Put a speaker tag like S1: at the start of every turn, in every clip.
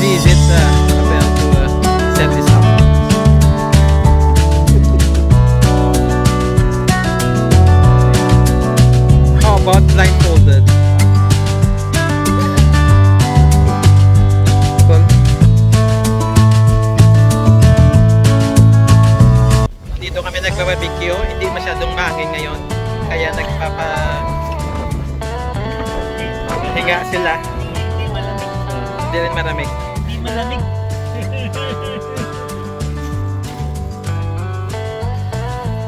S1: visit Japan to set this up. How about blindfolded? Dito kami nagpa-barbecue, hindi masyadong hangin ngayon, kaya hinga sila. Hindi rin malamig.
S2: Hindi malamig.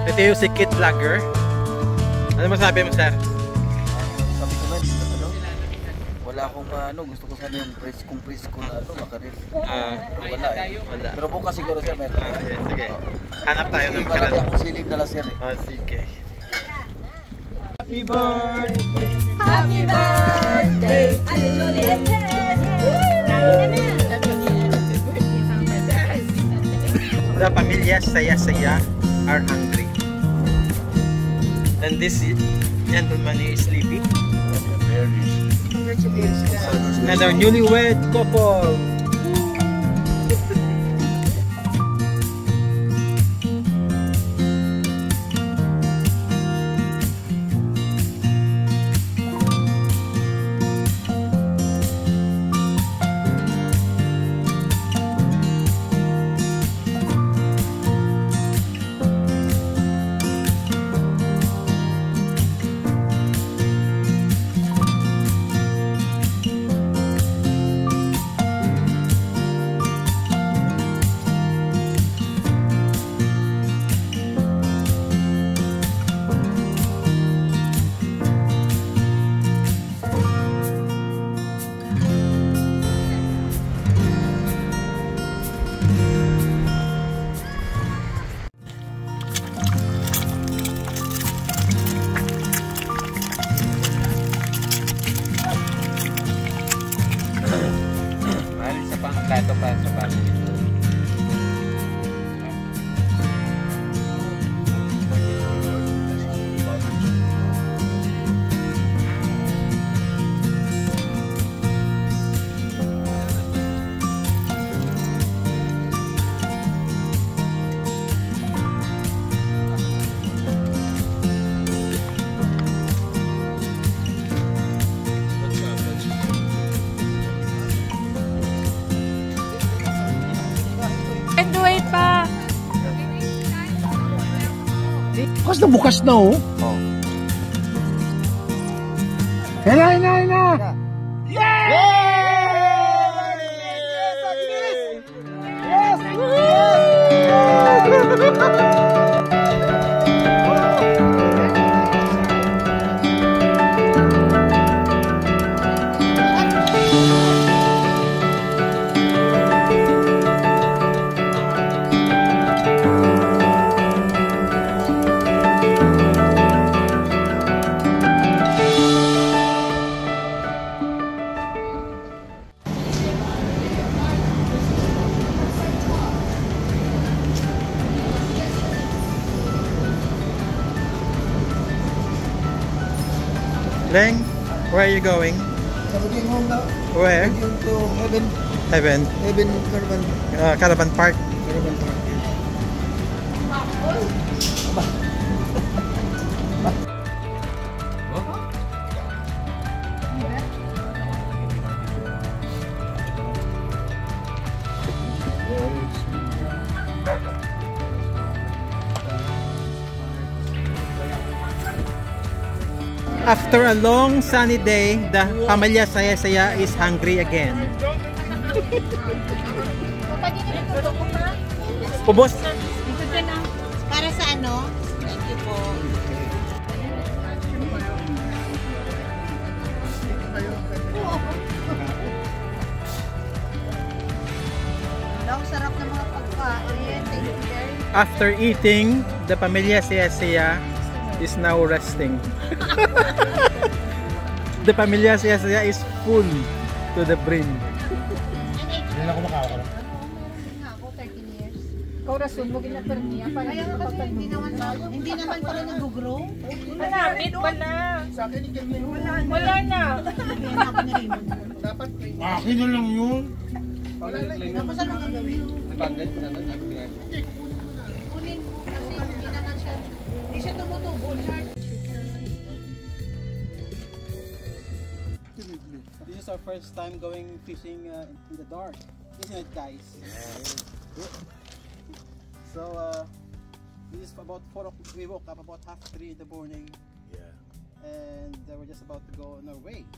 S1: Ito yung sikit vlogger. Ano masabi mo, sir?
S3: Sabi ko ano, wala akong gusto ko sana yung presko na makarit. Wala eh. Pero bukas siguro siya meron.
S1: Sige. Hanap tayo ng
S3: parang akong silip na laser eh.
S1: Sige.
S3: Happy birthday!
S4: Happy birthday to
S1: The pamilya saya-saya are hungry. And this gentleman is sleepy. And our newlywed couple. Plato pa sa bahay.
S4: Wait pa.
S2: Bukas na oh. Hina.
S1: Leng, where are you going?
S3: Sabi home na.
S1: Where?
S3: To Heaven.
S1: Heaven.
S3: Heaven Caravan.
S1: Caravan Park.
S3: Caravan Park.
S1: After a long sunny day, the pamilya saya-saya is hungry again. Ubos.
S4: Para sa ano? Thank you po. Ang sarap ng mga pagkain. Thank you very much.
S1: After eating, the pamilya saya-saya is now resting. The pamilya saya-saya is full to the brim.
S2: Hindi na ako makakala.
S4: Ako 13 years.
S5: Ikaw rason mo ginatar niya para
S4: Kaya nga kasi hindi naman pala nag-grow.
S5: malapit wala. Wala na.
S2: Akin na lang yun.
S4: Tapos anong gagawin? Kunin kasi hindi naman siya, hindi siya tumutubo.
S1: This is our first time going fishing in the dark, isn't it, guys? So this is about 4 o'clock. We woke up about 2:30 in the morning.
S2: Yeah.
S1: And we're just about to go on our way.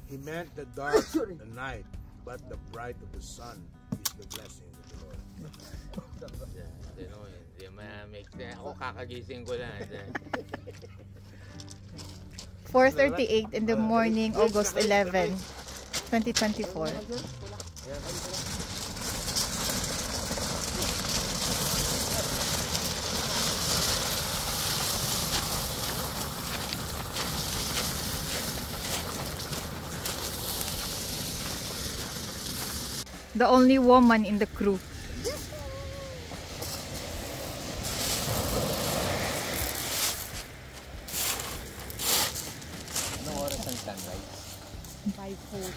S2: He meant the dark, the night, but the bright of the sun is the blessing of the Lord.
S6: Hindi ma-make sense. Ako kakagising ko lang.
S5: 4:38 in the morning, August 11, 2024. The only woman in the crew.
S6: Anong oras ang sunrise?
S5: 5:40.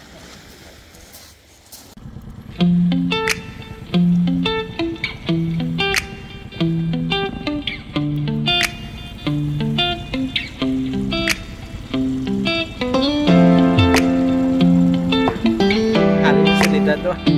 S1: Ang salita to.